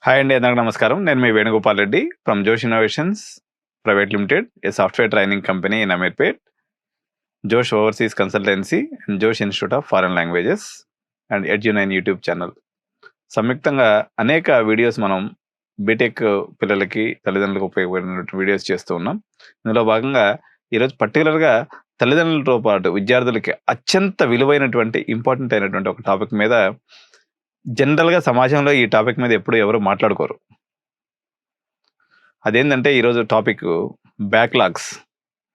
Hi అండి. అందరికి నమస్కారం. నేను మీ Venugopal Reddy from Josh innovations private limited, a software training company in Ameerpet, Josh overseas consultancy and Josh institute of foreign languages and ఎడ్యు9 యూట్యూబ్ ఛానల్. సంయుక్తంగా అనేక వీడియోస్ మనం బీటెక్ పిల్లలకి, తల్లిదండ్రులకు ఉపయోగపడినటువంటి వీడియోస్ చేస్తూ ఉన్నాం. ఇందులో భాగంగా ఈరోజు పర్టిక్యులర్‌గా తల్లిదండ్రులతో పాటు విద్యార్థులకి అత్యంత విలువైనటువంటి, ఇంపార్టెంట్ అయినటువంటి ఒక టాపిక్ మీద జనరల్‌గా సమాజంలో ఈ టాపిక్ మీద ఎప్పుడు ఎవరు మాట్లాడుకోరు. అదేంటంటే ఈరోజు టాపిక్ బ్యాక్‌లాగ్స్.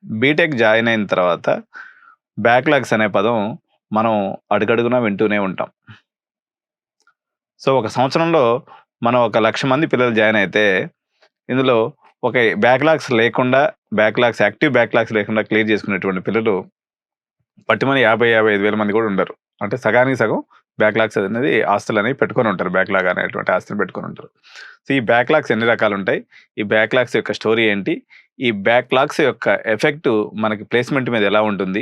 బీటెక్ జాయిన్ అయిన తర్వాత బ్యాక్‌లాగ్స్ అనే పదం మనం అడుగడుగునా వింటూనే ఉంటాం. సో, ఒక సంవత్సరంలో మనం ఒక 1,00,000 మంది పిల్లలు జాయిన్ అయితే, ఇందులో ఒక యాక్టివ్ బ్యాక్‌లాగ్స్ లేకుండా క్లియర్ చేసుకునేటువంటి పిల్లలు పట్టుమని 50,000-55,000 మంది కూడా ఉండరు. అంటే సగానికి సగం బ్యాక్‌లాగ్స్ అనేది ఆస్తులనేవి పెట్టుకొని ఉంటారు. బ్యాక్‌లాగ్ అనేటువంటి ఆస్తులు పెట్టుకొని ఉంటారు. సో, ఈ బ్యాక్‌లాగ్స్ ఎన్ని రకాలుంటాయి? ఈ బ్యాక్‌లాగ్స్ యొక్క స్టోరీ ఏంటి? ఈ బ్యాక్‌లాగ్స్ యొక్క ఎఫెక్ట్ మనకి ప్లేస్‌మెంట్ మీద ఎలా ఉంటుంది?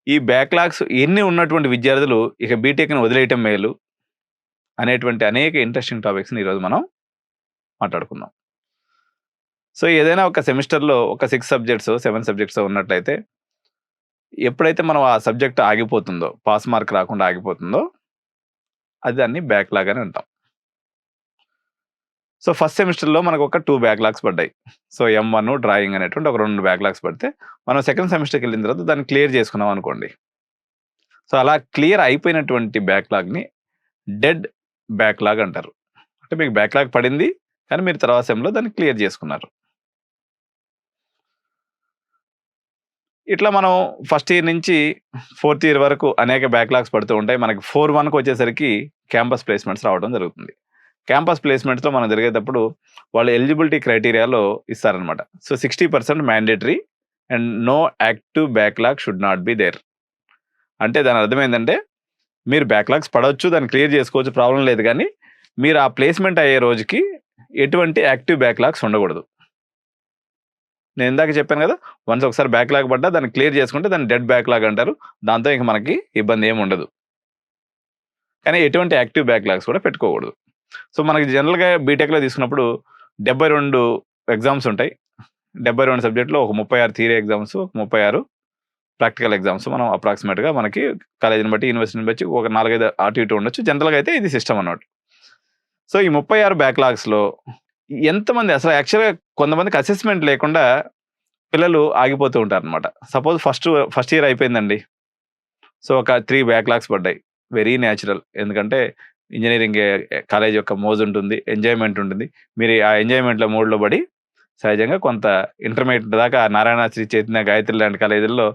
ఈ బ్యాక్‌లాగ్స్ ఎన్ని ఉన్నటువంటి విద్యార్థులు ఇక బీటెక్‌ని వదిలేయటం మేలు అనేటువంటి అనేక ఇంట్రెస్టింగ్ టాపిక్స్‌ని ఈరోజు మనం మాట్లాడుకుందాం. సో, ఏదైనా ఒక సెమిస్టర్‌లో ఒక 6 సబ్జెక్ట్సో, 7 సబ్జెక్ట్సో ఉన్నట్లయితే, ఎప్పుడైతే మనం ఆ సబ్జెక్ట్ ఆగిపోతుందో, పాస్ మార్క్ రాకుండా ఆగిపోతుందో, అది దాన్ని బ్యాక్‌లాగ్ అని అంటాం. సో, ఫస్ట్ సెమిస్టర్‌లో మనకొక 2 బ్యాక్‌లాగ్స్ పడ్డాయి. సో, ఎం1 డ్రాయింగ్ అనేటువంటి ఒక 2 బ్యాక్‌లాగ్స్ పడితే, మనం సెకండ్ సెమిస్టర్‌కెళ్ళిన తర్వాత దాన్ని క్లియర్ చేసుకున్నాం అనుకోండి. సో, అలా క్లియర్ అయిపోయినటువంటి బ్యాక్‌లాగ్‌ని డెడ్ బ్యాక్‌లాగ్ అంటారు. అంటే మీకు బ్యాక్‌లాగ్ పడింది, కానీ మీరు తర్వాత సెమ్‌లో దాన్ని క్లియర్ చేసుకున్నారు. ఇట్లా మనం ఫస్ట్ ఇయర్ నుంచి ఫోర్త్ ఇయర్ వరకు అనేక బ్యాక్‌లాగ్స్ పడుతూ ఉంటాయి. మనకి 4-1కి వచ్చేసరికి క్యాంపస్ ప్లేస్‌మెంట్స్ రావడం జరుగుతుంది. క్యాంపస్ ప్లేస్‌మెంట్స్‌లో మనం జరిగేటప్పుడు వాళ్ళు ఎలిజిబిలిటీ క్రైటీరియాలో ఇస్తారనమాట. So, 60% mandatory and no active backlog should not be there. అంటే దాని అర్థం ఏందంటే, మీరు బ్యాక్‌లాగ్స్ పడొచ్చు, దాన్ని క్లియర్ చేసుకోవచ్చు, ప్రాబ్లమ్ లేదు గానీ, మీరు ఆ ప్లేస్‌మెంట్ అయ్యే రోజుకి ఎటువంటి యాక్టివ్ బ్యాక్‌లాగ్స్ ఉండకూడదు. నేను ఇందాక చెప్పాను గదా! వన్స్ ఒకసారి బ్యాక్‌లాగ్ పడ్డా దాన్ని క్లియర్ చేసుకుంటే దాన్ని డెడ్ బ్యాక్‌లాగ్ అంటారు. దాంతో ఇంక మనకి ఇబ్బంది ఏమి ఉండదు. కానీ ఎటువంటి యాక్టివ్ బ్యాక్‌లాగ్స్ కూడా పెట్టుకోకూడదు. సో, మనకి జనరల్‌గా బీటెక్‌లో తీసుకున్నప్పుడు 72 ఎగ్జామ్స్ ఉంటాయి. 72 సబ్జెక్ట్‌లో ఒక 36 థియరీ ఎగ్జామ్స్, 36 ప్రాక్టికల్ ఎగ్జామ్స్ మనం అప్రాక్సిమేట్‌గా మనకి కాలేజీని బట్టి, యూనివర్సిటీని బట్టి ఒక 4, 5 అటు ఇటు ఉండొచ్చు. జనరల్‌గా అయితే ఇది సిస్టమ్ అన్నమాట. సో, ఈ 36 బ్యాక్‌లాగ్స్‌లో ఎంతమంది అసలు యాక్చువల్‌గా కొంతమందికి అసెస్‌మెంట్ లేకుండా పిల్లలు ఆగిపోతూ ఉంటారనమాట. సపోజ్ ఫస్ట్ ఇయర్ అయిపోయిందండి. సో, ఒక 3 బ్యాక్‌లాగ్స్ పడ్డాయి. Very natural. ఎందుకంటే ఇంజినీరింగ్ కాలేజ్ యొక్క మోజుంటుంది, ఎంజాయ్‌మెంట్ ఉంటుంది. మీరు ఆ ఎంజాయ్‌మెంట్‌లో మూడ్‌లో పడి సహజంగా కొంత ఇంటర్మీడియేట్ దాకా నారాయణ, శ్రీ చైతన్య, గాయత్రి లాంటి కాలేజీల్లో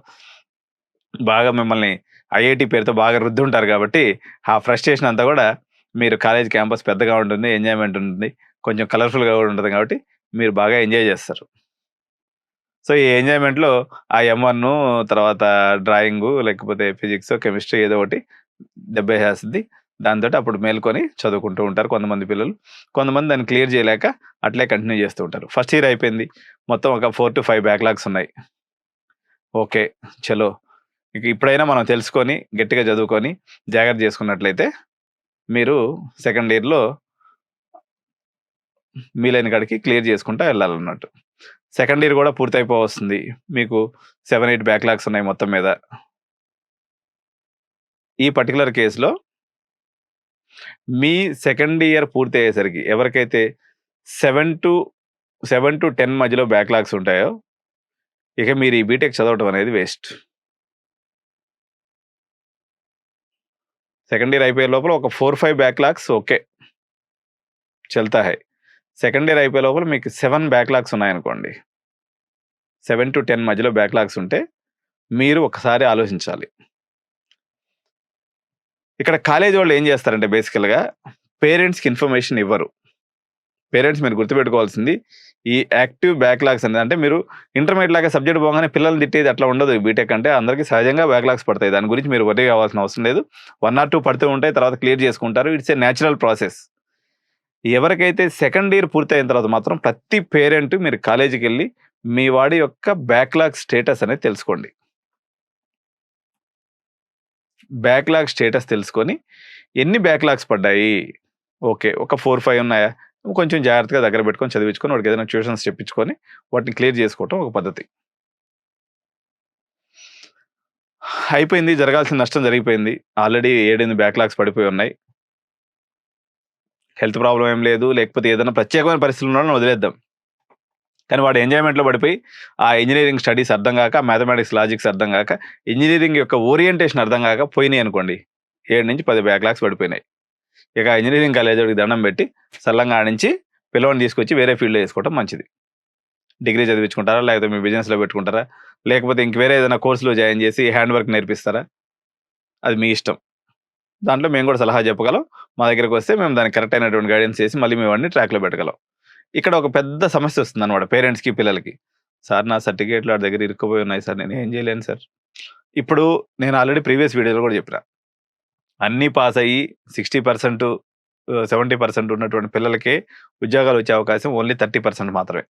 బాగా మిమ్మల్ని ఐఐటీ పేరుతో బాగా రుద్దుంటారు కాబట్టి, ఆ ఫ్రస్ట్రేషన్ అంతా గూడా మీరు కాలేజ్ క్యాంపస్ పెద్దగా ఉంటుంది, ఎంజాయ్‌మెంట్ ఉంటుంది, కొంచెం కలర్‌ఫుల్‌గా గూడా ఉంటది కాబట్టి, మీరు బాగా ఎంజాయ్ జేస్తారు. సో, ఈ ఎంజాయ్‌మెంట్‌లో ఆ ఎం1 తర్వాత డ్రాయింగు లేకపోతే ఫిజిక్సో, కెమిస్ట్రీ ఏదో ఒకటి దెబ్బేసేస్తది. దాంతోటి అప్పుడు మేలుకొని చదువుకుంటూ ఉంటారు కొంతమంది పిల్లలు. కొంతమంది దాన్ని క్లియర్ చేయలేక అట్లే కంటిన్యూ చేస్తూ ఉంటారు. ఫస్ట్ ఇయర్ అయిపోయింది. మొత్తం ఒక 4-5 బ్యాక్‌లాగ్స్ ఉన్నాయి. ఓకే. చలో! ఇక ఇప్పుడైనా మనం తెలుసుకొని, గట్టిగా చదువుకొని, జాగ్రత్త చేసుకున్నట్లయితే మీరు సెకండ్ ఇయర్‌లో వీలైన కాడికి క్లియర్ చేసుకుంటా ఎళ్ళాలన్నట్టు. సెకండ్ ఇయర్ గూడా పూర్తయిపోవస్తుంది. మీకు 7, 8 బ్యాక్‌లాగ్స్ ఉన్నాయి మొత్తం మీద. ఈ పర్టిక్యులర్ కేస్‌లో మీ సెకండ్ ఇయర్ పూర్తయ్యేసరికి ఎవరికైతే 7-10 మధ్యలో బ్యాక్‌లాగ్స్ ఉంటాయో, ఇక మీరు ఈ బీటెక్ చదవటం అనేది వేస్ట్. సెకండ్ ఇయర్ అయిపోయే లోపల ఒక 4, 5 బ్యాక్‌లాగ్స్ ఓకే. చల్తా హై. సెకండ్ ఇయర్ అయిపోయే లోపల మీకు 7 బ్యాక్‌లాగ్స్ ఉన్నాయనుకోండి. 7-10 మధ్యలో బ్యాక్‌లాగ్స్ ఉంటే, మీరు ఒకసారి ఆలోచించాలి. ఇక్కడ కాలేజోళ్ళు ఏం చేస్తారంటే బేసికల్‌గా పేరెంట్స్‌కి ఇన్ఫర్మేషన్ ఇవ్వరు. పేరెంట్స్ మీరు గుర్తుపెట్టుకోవాల్సింది ఈ యాక్టివ్ బ్యాక్‌లాగ్స్ అనేది అంటే మీరు ఇంటర్మీడియేట్ లాగా సబ్జెక్ట్ పోగానే పిల్లల్ని తిట్టేది అట్లా ఉండదు. బీటెక్ అంటే అందరికి సహజంగా బ్యాక్‌లాగ్స్ పడతాయి. దాని గురించి మీరు వర్రీ అవ్వాల్సిన అవసరం లేదు. 1 ఆర్ 2 పడుతూ ఉంటాయి. తర్వాత క్లియర్ చేసుకుంటారు. It's a natural process. ఎవరికైతే సెకండ్ ఇయర్ పూర్తయిన తర్వాత మాత్రం ప్రతి పేరెంట్ మీరు కాలేజీకెళ్ళి మీ వాడి యొక్క బ్యాక్‌లాగ్ స్టేటస్ అనేది తెలుసుకోండి. బ్యాక్‌లాగ్ స్టేటస్ తెలుసుకొని ఎన్ని బ్యాక్‌లాగ్స్ పడ్డాయి? ఓకే. ఒక 4, 5 ఉన్నాయా? కొంచెం జాగ్రత్తగా దగ్గర పెట్టుకొని చదివించుకొని వాడికి ఏదైనా ట్యూషన్స్ చెప్పించుకొని వాటిని క్లియర్ చేసుకోవటం ఒక పద్ధతి. అయిపోయింది. జరగాల్సిన నష్టం జరిగిపోయింది. ఆల్రెడీ 7, 8 బ్యాక్‌లాగ్స్ పడిపోయి ఉన్నాయి. హెల్త్ ప్రాబ్లమ్ ఏం లేదు. లేకపోతే ఏదైనా ప్రత్యేకమైన పరిస్థితులు ఉన్నోళ్ళని వదిలేద్దాం. కానీ వాడు ఎంజాయ్‌మెంట్‌లో పడిపోయి, ఆ ఇంజినీరింగ్ స్టడీస్ అర్థం గాక, మ్యాథమెటిక్స్ లాజిక్స్ అర్థం గాక, ఇంజినీరింగ్ యొక్క ఓరియంటేషన్ అర్థం గాక పోయినాయనుకోండి. 7-10 బ్యాక్‌లాగ్స్ పడిపోయినాయి. ఇక ఇంజినీరింగ్ కాలేజోడికి దండం పెట్టి, సల్లంగా ఆడించి పిల్లోడిని తీసుకొచ్చి వేరే ఫీల్డ్‌లో ఏసుకోవటం మంచిది. డిగ్రీ చదివించుకుంటారా? లేకపోతే మీ బిజినెస్‌లో పెట్టుకుంటారా? లేకపోతే ఇంక వేరే ఏదైనా కోర్స్‌లో జాయిన్ చేసి హ్యాండ్ వర్క్ నేర్పిస్తారా? అది మీ ఇష్టం. దాంట్లో మేము కూడా సలహా చెప్పగలం. మా దగ్గరికొస్తే మేము దానికి కరెక్ట్ అయినటువంటి గైడెన్స్ చేసి మళ్ళీ మీ వాడిని ట్రాక్‌లో పెట్టగలం. ఇక్కడ ఒక పెద్ద సమస్యొస్తుందనమాట పేరెంట్స్‌కి, పిల్లలకి. సార్ నా సర్టిఫికేట్‌లు ఆడి దగ్గర ఇరుక్కుపోయి ఉన్నాయి సార్. నేనేం చేయలేను సార్. ఇప్పుడు నేను ఆల్రెడీ ప్రీవియస్ వీడియోలో కూడా చెప్పిన. అన్నీ పాస్ అయ్యి 60% 70% ఉన్నటువంటి పిల్లలకే ఉద్యోగాలు వచ్చే అవకాశం ఓన్లీ 30% మాత్రమే.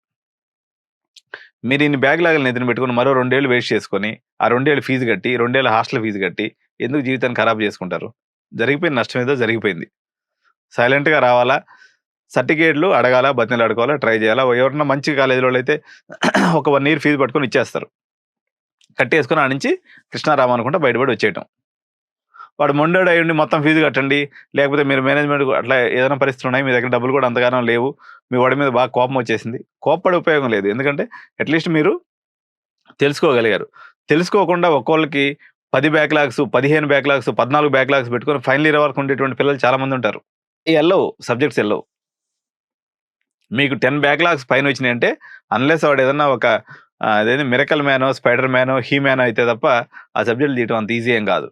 మీరు ఇన్ని బ్యాక్‌లాగులు నెత్తిన పెట్టుకొని మరో 2 ఏళ్ళు వేస్ట్ చేసుకొని, ఆ 2 ఏళ్ళు ఫీజు కట్టి, 2 ఏళ్ళు హాస్టల్ ఫీజు కట్టి, ఎందుకు జీవితాన్ని ఖరాబ్ చేసుకుంటారు? జరిగిపోయిన నష్టం ఏదో జరిగిపోయింది. సైలెంట్‌గా రావాలా, సర్టిఫికేట్‌లు అడగాలా, బతిమిలాడుకోవాలా, ట్రై చేయాలా. ఎవరన్నా మంచి కాలేజీలోళ్ళైతే ఒక 1 ఇయర్ ఫీజు పట్టుకొని ఇచ్చేస్తారు. కట్టేసుకొని ఆడ నుంచి కృష్ణారామ అనుకుంటా బయటపడి వచ్చేయటం. వాడు మొండోడు అయ్యుండి మొత్తం ఫీజు కట్టండి, లేకపోతే మీరు మేనేజ్‌మెంట్ అట్లా ఏదైనా పరిస్థితులు ఉన్నాయి, మీ దగ్గర డబ్బులు కూడా అంతగానం లేవు, మీ వాడి మీద బాగా కోపం వచ్చేసింది. కోప్పడే ఉపయోగం లేదు. ఎందుకంటే అట్‌లీస్ట్ మీరు తెలుసుకోగలిగారు. తెలుసుకోకుండా ఒక్కోళ్ళకి 10 బ్యాక్‌లాగ్స్, 15 బ్యాక్‌లాగ్స్, 14 బ్యాక్‌లాగ్స్ పెట్టుకొని ఫైనల్ ఇయర్ వరకు ఉండేటువంటి పిల్లలు చాలా మంది ఉంటారు. ఎల్లవు. సబ్జెక్ట్స్ ఎల్లవు. మీకు 10 బ్యాక్‌లాగ్స్ పైనొచ్చినాయంటే అన్‌లెస్ వాడేదన్నా ఒక అదేంది మిరకల్ మ్యానో, స్పైడర్ మ్యానో, హీ మ్యానో అయితే తప్ప ఆ సబ్జెక్ట్‌లు తీయటం అంత ఈజీ ఏం కాదు.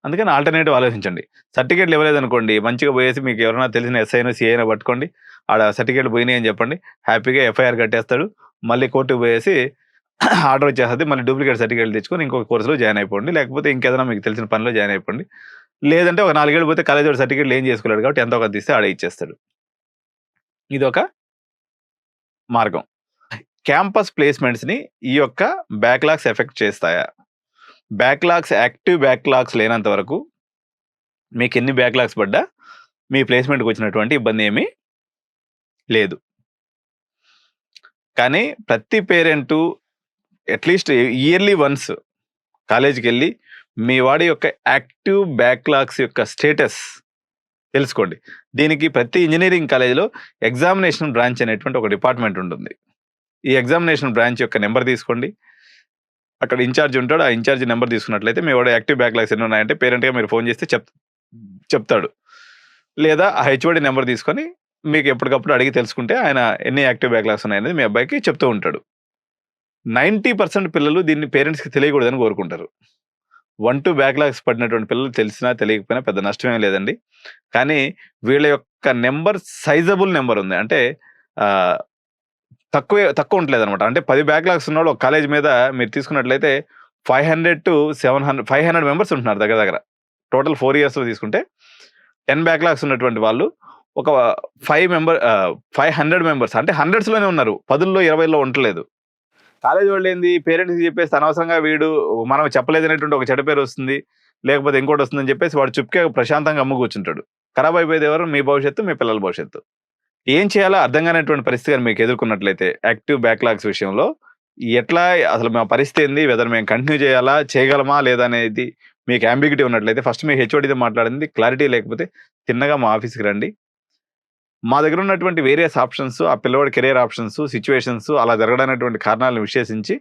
అందుకని ఆల్టర్‌నేటివ్ ఆలోచించండి. సర్టిఫికేట్‌లు ఇవ్వలేదనుకోండి, మంచిగా పోయేసి మీకు ఎవరైనా తెలిసిన ఎస్ఐనో, సీఐనో పట్టుకోండి. ఆడ సర్టిఫికేట్‌లు పోయినాయి అని చెప్పండి. హ్యాపీగా ఎఫ్ఐఆర్ కట్టేస్తాడు. మళ్ళీ కోర్ట్‌కి పోయేసి ఆర్డర్ వచ్చేస్తది. మళ్ళీ డూప్లికేట్ సర్టిఫికేట్‌లు తెచ్చుకొని ఇంకొక కోర్స్‌లో జాయిన్ అయిపోండి. లేకపోతే ఇంకేదైనా మీకు తెలిసిన పనిలో జాయిన్ అయిపోండి. లేదంటే ఒక 4 ఏళ్ళు పోతే కాలేజోడు సర్టిఫికేట్‌లు ఏం చేసుకోలేడు కాబట్టి ఎంతో కొంత ఇస్తే ఆడే ఇచ్చేస్తాడు. ఇదొక మార్గం. క్యాంపస్ ప్లేస్‌మెంట్స్‌ని ఈ యొక్క బ్యాక్‌లాగ్స్ ఎఫెక్ట్ చేస్తాయా? యాక్టివ్ బ్యాక్‌లాగ్స్ లేనంత వరకు మీకెన్ని బ్యాక్‌లాగ్స్ పడ్డా మీ ప్లేస్‌మెంట్‌కొచ్చినటువంటి ఇబ్బంది ఏమీ లేదు. కానీ ప్రతి పేరెంటు అట్‌లీస్ట్ ఇయర్‌లీ వన్స్ కాలేజ్‌కెళ్ళి మీ వాడి యొక్క యాక్టివ్ బ్యాక్‌లాగ్స్ యొక్క స్టేటస్ తెలుసుకోండి. దీనికి ప్రతి ఇంజినీరింగ్ కాలేజ్‌లో ఎగ్జామినేషన్ బ్రాంచ్ అనేటువంటి ఒక డిపార్ట్‌మెంట్ ఉంటుంది. ఈ ఎగ్జామినేషన్ బ్రాంచ్ యొక్క నంబర్ తీసుకోండి. అక్కడ ఇన్‌చార్జ్ ఉంటాడు. ఆ ఇన్‌చార్జ్ నంబర్ తీసుకున్నట్లయితే మీ వాడు యాక్టివ్ బ్యాక్‌లాగ్స్ ఎన్ని ఉన్నాయంటే పేరెంట్‌గా మీరు ఫోన్ చేస్తే చెప్తాడు. లేదా ఆ హెచ్ఓడి నంబర్ తీసుకొని మీకు ఎప్పటికప్పుడు అడిగి తెలుసుకుంటే ఆయన ఎన్ని యాక్టివ్ బ్యాక్‌లాగ్స్ ఉన్నాయనేది మీ అబ్బాయికి చెప్తూ ఉంటాడు. 90% పిల్లలు దీన్ని పేరెంట్స్‌కి తెలియకూడదని కోరుకుంటారు. 1, 2 బ్యాక్‌లాగ్స్ పడినటువంటి పిల్లలు తెలిసినా తెలియకపోయినా పెద్ద నష్టమేం లేదండి. కానీ వీళ్ళ యొక్క నంబర్ సైజబుల్ నంబర్ ఉంది. అంటే ఆహ్, తక్కువ ఉండట్లేదనమాట. అంటే 10 బ్యాక్‌లాగ్స్ ఉన్నోళ్ళు ఒక కాలేజ్ మీద మీరు తీసుకున్నట్లయితే 500 మెంబర్స్ ఉంటున్నారు దగ్గర దగ్గర. టోటల్ 4 ఇయర్స్‌లో తీసుకుంటే 10 బ్యాక్‌లాగ్స్ ఉన్నటువంటి వాళ్ళు ఒక 500 మెంబర్స్ అంటే హండ్రెడ్స్‌లోనే ఉన్నారు. 10లో, 20లో ఉండట్లేదు. కాలేజ్ వాళ్ళేంది పేరెంట్స్‌కి చెప్పేసి అనవసరంగా వీడు మనం చెప్పలేదనేటువంటి ఒక చెడ్డ పేరొస్తుంది. లేకపోతే ఇంకోటొస్తుందని చెప్పేసి వాడు చురుగ్గా ప్రశాంతంగా గమ్మున కూర్చుంటాడు. ఖరాబ్ అయిపోయేది ఎవరు? మీ భవిష్యత్తు, మీ పిల్లల భవిష్యత్తు. ఏం చేయాలో అర్థం కానటువంటి పరిస్థితి గాని మీకు ఎదుర్కొన్నట్లయితే యాక్టివ్ బ్యాక్‌లాగ్స్ విషయంలో ఎట్లా అసలు మా పరిస్థితి ఏంది? వెదర్ మేము కంటిన్యూ చేయాలా? చేయగలమా? లేదా? అనేది మీకు యాంబిగ్యూటీ ఉన్నట్లయితే ఫస్ట్ మీ హెచ్ఓడితో మాట్లాడండి. క్లారిటీ లేకపోతే తిన్నగా మా ఆఫీస్‌కి రండి. మా దగ్గర ఉన్నటువంటి వేరియస్ ఆప్షన్స్, ఆ పిల్లవాడి కెరియర్ ఆప్షన్స్, సిట్యుయేషన్స్ అలా జరగడమైనటువంటి కారణాలను విశ్లేషించి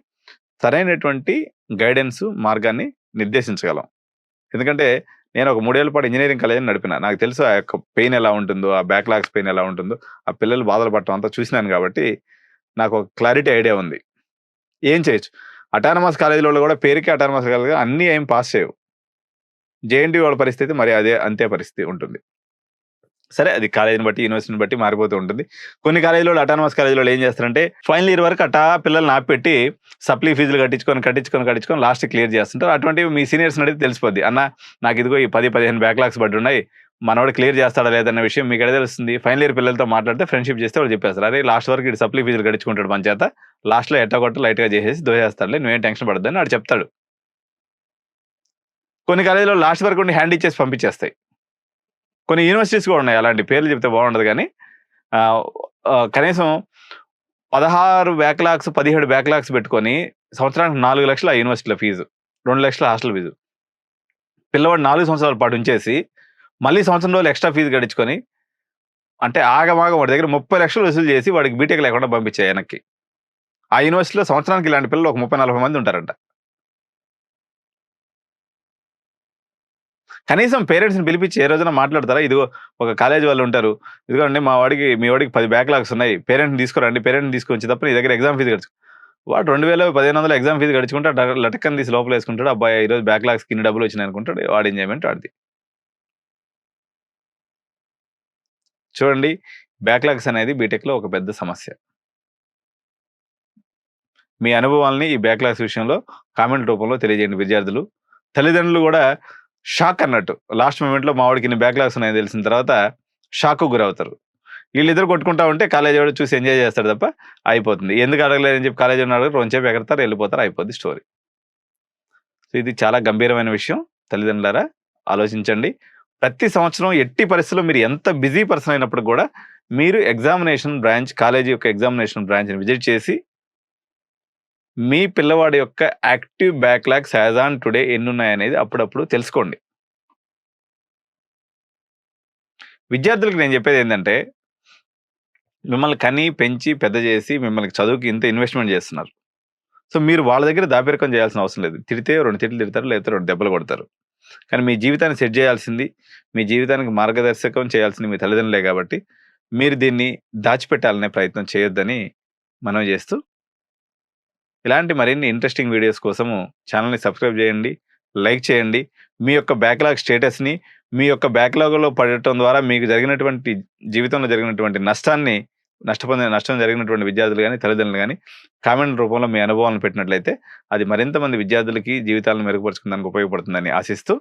సరైనటువంటి గైడెన్స్ మార్గాన్ని నిర్దేశించగలం. ఎందుకంటే నేను ఒక 3 ఏళ్ల పాటు ఇంజినీరింగ్ కాలేజ్‌ని నడిపిన. నాకు తెలుసు ఆ యొక్క పెయిన్ ఎలా ఉంటుందో, ఆ బ్యాక్‌లాగ్స్ పెయిన్ ఎలా ఉంటుందో, ఆ పిల్లలు బాధలు పడటం అంతా చూసినాను కాబట్టి నాకు ఒక క్లారిటీ ఐడియా ఉంది. ఏం చేయొచ్చు. అటానమస్ కాలేజ్‌లో కూడా పేరుకే అటానమస్ కాలేజ్ అన్నీ ఏం పాస్ చేయవు. జేఎన్‌టీయూ వాళ్ళ పరిస్థితి మరి అంతే పరిస్థితి ఉంటుంది. సరే అది కాలేజ్‌ని బట్టి, యూనివర్సిటీని బట్టి మారిపోతూ ఉంటుంది. కొన్ని కాలేజ్‌లో అటానమస్ కాలేజ్‌లో ఏం చేస్తారంటే ఫైనల్ ఇయర్ వరకు పిల్లల్ని ఆపిపెట్టి సప్లీ ఫీజులు కట్టించుకొని లాస్ట్‌కి క్లియర్ చేస్తుంటారు. అటువంటివి మీ సీనియర్స్‌ని అడిగితే తెలిసిపోద్ది. అన్న నాకు ఇదిగో ఈ 10, 15 బ్యాక్‌లాగ్స్ పడ్డున్నాయి. మనోడు క్లియర్ చేస్తాడా లేదన్న విషయం మీకు ఎట్లా తెలుస్తుంది? ఫైనల్ ఇయర్ పిల్లలతో మాట్లాడితే ఫ్రెండ్‌షిప్ చేస్తే వాళ్ళు చెప్పేస్తారు. అరే లాస్ట్ వరకు ఈడు సప్లీ ఫీజులు కట్టించుకుంటాడు మన చేత. లాస్ట్‌లో ఎట్టాగొట్ట లైట్‌గా చేసేసి దోసేస్తాడులే నువ్వేం టెన్షన్ పడొద్దని ఆడు చెప్తాడు. కొన్ని కాలేజ్‌లో లాస్ట్ వరకు ఉండి హ్యాండ్ ఇచ్చేసి పంపించేస్తాయి. కొన్ని యూనివర్సిటీస్ కూడా ఉన్నాయి, అలాంటి పేర్లు చెప్తే బాగుండదు కానీ కనీసం 16 బ్యాక్లాగ్స్ 17 బ్యాక్లాగ్స్ పెట్టుకొని సంవత్సరానికి 4 లక్షలు ఆ యూనివర్సిటీలో ఫీజు, 2 లక్షల హాస్టల్ ఫీజు. పిల్లవాడు 4 సంవత్సరాల పాటు ఉంచేసి మళ్ళీ సంవత్సరం రోజులు ఎక్స్ట్రా ఫీజు గడించుకొని, అంటే ఆగమాగం వాడి దగ్గర 30 లక్షలు వసూలు చేసి వాడికి బీటెక్ లేకుండా పంపించాయి వెనక్కి. ఆ యూనివర్సిటీలో సంవత్సరానికి ఇలాంటి పిల్లలు ఒక 30-40 మంది ఉంటారంట. కనీసం పేరెంట్స్ని పిలిపించి ఏ రోజున మాట్లాడతారా? ఇదిగో ఒక కాలేజ్ వాళ్ళు ఉంటారు, ఇదిగోండి మీ వాడికి 10 బ్యాక్లాగ్స్ ఉన్నాయి, పేరెంట్ని తీసుకురండి, పేరెంట్ని తీసుకొచ్చి తప్ప నీ దగ్గర ఎగ్జామ్ ఫీజు గడుచు. వాడు 2000-1500 ఎగ్జామ్ ఫీజు గడుచుకుంటే లటక్కని తీసి లోపల వేసుకుంటాడు. అబ్బాయి ఈరోజు బ్యాక్లాగ్స్కి ఇన్ని డబ్బులు వచ్చినాయి అనుకుంటాడు. వాడి ఎంజాయ్మెంట్ వాడిది. చూడండి, బ్యాక్లాగ్స్ అనేది బీటెక్లో ఒక పెద్ద సమస్య. మీ అనుభవాల్ని ఈ బ్యాక్లాగ్స్ విషయంలో కామెంట్ రూపంలో తెలియజేయండి విద్యార్థులు. తల్లిదండ్రులు కూడా షాక్ అన్నట్టు, లాస్ట్ మూమెంట్లో మా వాడికి ఇన్ని బ్యాక్లాగ్స్ ఉన్నాయని తెలిసిన తర్వాత షాక్కు గురవుతారు. వీళ్ళిద్దరు కొట్టుకుంటా ఉంటే కాలేజీ వాడు చూసి ఎంజాయ్ చేస్తాడు తప్ప అయిపోతుంది. ఎందుకు అడగలేదని చెప్పి కాలేజీ వాడిని అడగరు, రోజుసేపు ఎగరతారు, వెళ్ళిపోతారు, అయిపోద్ది స్టోరీ. సో ఇది చాలా గంభీరమైన విషయం. తల్లిదండ్రులారా ఆలోచించండి. ప్రతి సంవత్సరం ఎట్టి పరిస్థితుల్లో మీరు ఎంత బిజీ పర్సన్ అయినప్పుడు కూడా మీరు ఎగ్జామినేషన్ బ్రాంచ్, కాలేజీ యొక్క ఎగ్జామినేషన్ బ్రాంచ్ని విజిట్ చేసి మీ పిల్లవాడి యొక్క active backlogs as on today ఎన్ని ఉన్నాయనేది అప్పుడప్పుడు తెలుసుకోండి. విద్యార్థులకు నేను చెప్పేది ఏంటంటే, మిమ్మల్ని కని పెంచి పెద్ద చేసి మిమ్మల్ని చదువుకి ఇంత ఇన్వెస్ట్మెంట్ చేస్తున్నారు. సో మీరు వాళ్ళ దగ్గర దాపరికం చేయాల్సిన అవసరం లేదు. తిడితే 2 తిట్లు తిడతారు, లేకపోతే 2 దెబ్బలు కొడతారు. కానీ మీ జీవితాన్ని సెట్ చేయాల్సింది, మీ జీవితానికి మార్గదర్శకం చేయాల్సింది మీ తల్లిదండ్రులే కాబట్టి మీరు దీన్ని దాచిపెట్టాలనే ప్రయత్నం చేయొద్దని మనవి చేస్తూ, ఇలాంటి మరిన్ని ఇంట్రెస్టింగ్ వీడియోస్ కోసము ఛానల్ని సబ్స్క్రైబ్ చేయండి, లైక్ చేయండి. మీ యొక్క బ్యాక్లాగ్ స్టేటస్ని, మీ యొక్క బ్యాక్లాగ్లో పడటం ద్వారా మీకు జరిగినటువంటి జీవితంలో జరిగినటువంటి నష్టం జరిగినటువంటి విద్యార్థులు కానీ తల్లిదండ్రులు కానీ కామెంట్ రూపంలో మీ అనుభవాలను పెట్టినట్లయితే అది మరింత మంది విద్యార్థులకి జీవితాలను మెరుగుపరుచుకోవడానికి ఉపయోగపడుతుందని ఆశిస్తూ,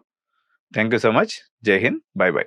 థ్యాంక్ యూ సో మచ్. జై హింద్. By by.